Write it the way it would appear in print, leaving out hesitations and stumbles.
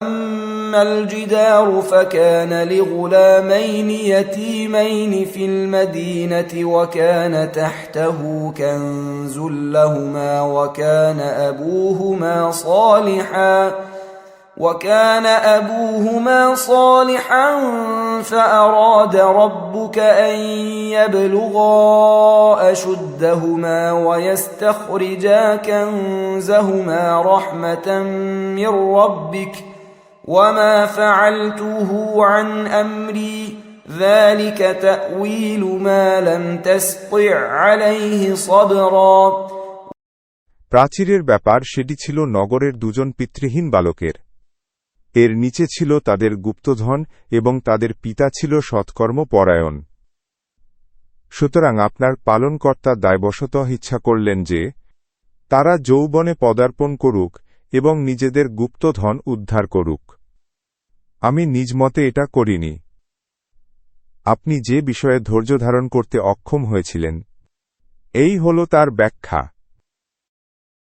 أما الجدار فكان لغلامين يتيمين في المدينة وكان تحته كنز لهما وكان أبوهما صالحا فأراد ربك أن يبلغا أشدهما ويستخرجا كنزهما رحمة من ربك وما فعلته عن أمري ذلك تأويل ما لم تستطع عليه صبرا। প্রাচীরের ব্যাপার সেটি ছিল নগরের দুজন পিতৃহীন বালকের। এর নিচে ছিল তাদের গুপ্তধন এবং তাদের পিতা ছিল সৎকর্ম পরায়ণ। সুতরাং আপনার পালনকর্তা দায়বশতঃ ইচ্ছা করলেন যে তারা যৌবনে পদার্পণ করুক এবং নিজেদের গুপ্তধন উদ্ধার করুক। আমি নিজ মতে এটা করিনি। আপনি যে বিষয়ে ধৈর্য ধারণ করতে অক্ষম হয়েছিলেন, এই হল তার ব্যাখ্যা।